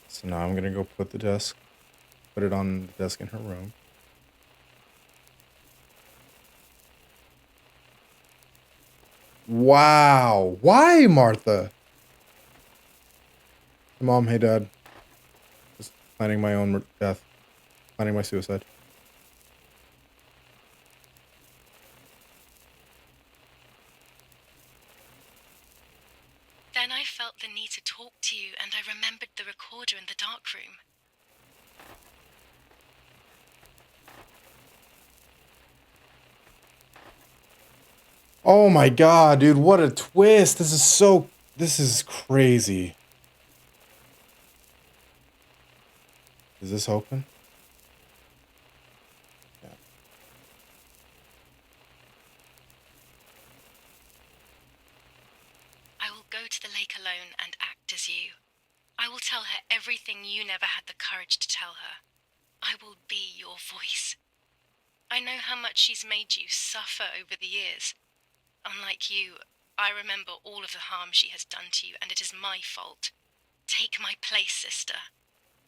So now I'm gonna go put it on the desk in her room. Wow. Why, Martha? Hey, Mom, hey, Dad. Just planning my own death. Planning my suicide. Then I felt the need to talk to you, and I remembered the recorder in the dark room. Oh my god, dude, what a twist. This is crazy. Is this open? Yeah. I will go to the lake alone and act as you. I will tell her everything you never had the courage to tell her. I will be your voice. I know how much she's made you suffer over the years. Unlike you, I remember all of the harm she has done to you, and it is my fault. Take my place, sister.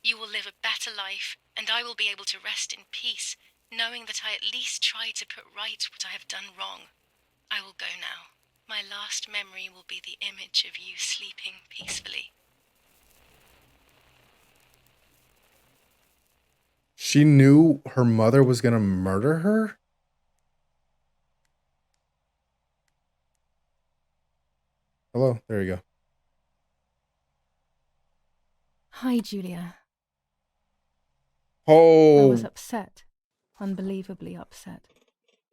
You will live a better life, and I will be able to rest in peace, knowing that I at least tried to put right what I have done wrong. I will go now. My last memory will be the image of you sleeping peacefully. She knew her mother was gonna murder her? Hello, there you go. Hi, Julia. Oh. I was upset. Unbelievably upset.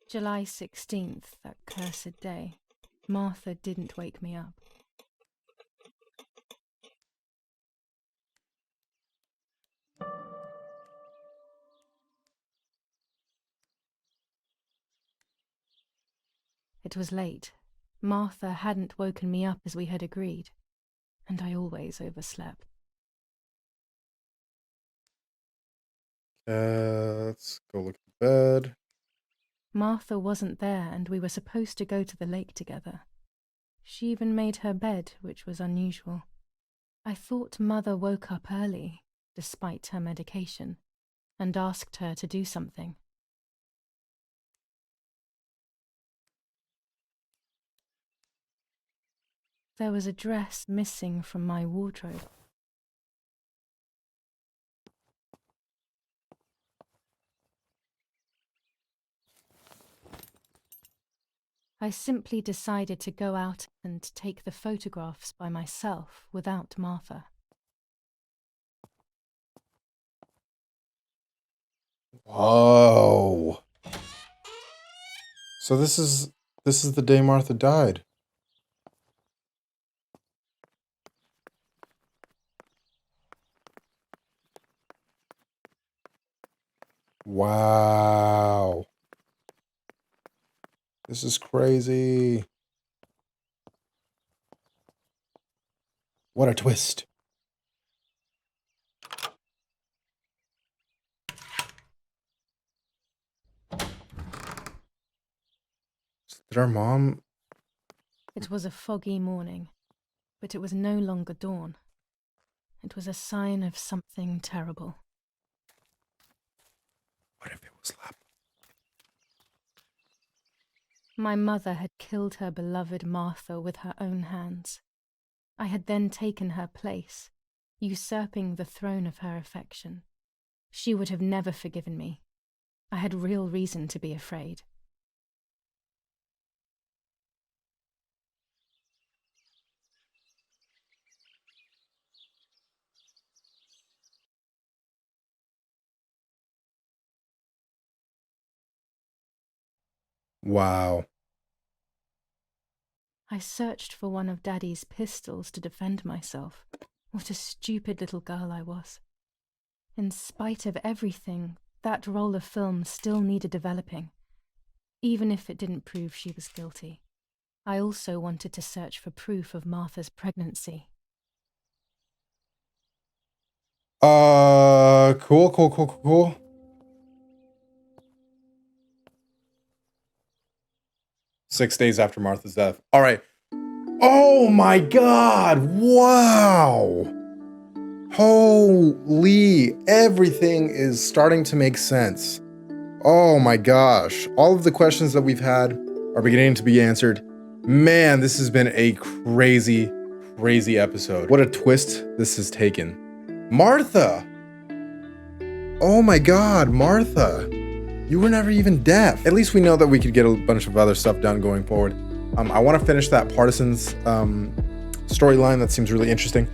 July 16th, that cursed day. Martha didn't wake me up. It was late. Martha hadn't woken me up as we had agreed, and I always overslept. Let's go look at the bed. Martha wasn't there, and we were supposed to go to the lake together. She even made her bed, which was unusual. I thought Mother woke up early, despite her medication, and asked her to do something. There was a dress missing from my wardrobe. I simply decided to go out and take the photographs by myself without Martha. Whoa. So this is the day Martha died. Wow. This is crazy. What a twist. Did our mom... It was a foggy morning, but it was no longer dawn. It was a sign of something terrible. What if it was lab? My mother had killed her beloved Martha with her own hands. I had then taken her place, usurping the throne of her affection. She would have never forgiven me. I had real reason to be afraid. Wow. I searched for one of Daddy's pistols to defend myself. What a stupid little girl I was. In spite of everything, that roll of film still needed developing, even if it didn't prove she was guilty. I also wanted to search for proof of Martha's pregnancy. Cool. 6 days after Martha's death. All right. Oh my God. Wow. Holy, everything is starting to make sense. Oh my gosh. All of the questions that we've had are beginning to be answered. Man, this has been a crazy episode. What a twist this has taken. Martha. Oh my God, Martha. You were never even deaf. At least we know that we could get a bunch of other stuff done going forward. I want to finish that Partisans storyline. That seems really interesting.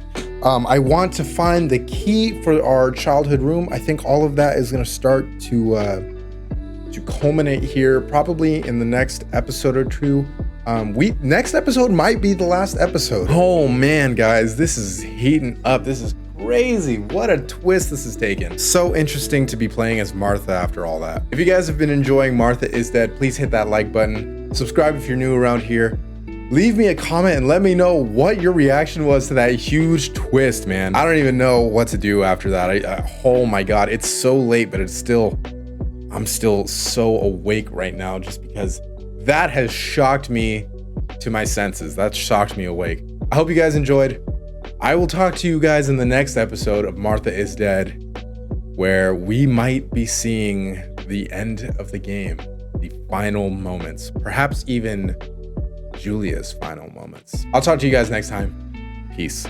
I want to find the key for our childhood room. I think all of that is going to start to culminate here, probably in the next episode or two. Next episode might be the last episode. Oh man, guys, this is heating up. This is crazy. What a twist this has taken. So interesting to be playing as Martha after all that. If you guys have been enjoying Martha is Dead, please hit that like button. Subscribe if you're new around here. Leave me a comment and let me know what your reaction was to that huge twist, man. I don't even know what to do after that. Oh my God, it's so late, but I'm still so awake right now just because that has shocked me to my senses. That shocked me awake. I hope you guys enjoyed. I will talk to you guys in the next episode of Martha is Dead, where we might be seeing the end of the game, the final moments, perhaps even Julia's final moments. I'll talk to you guys next time. Peace.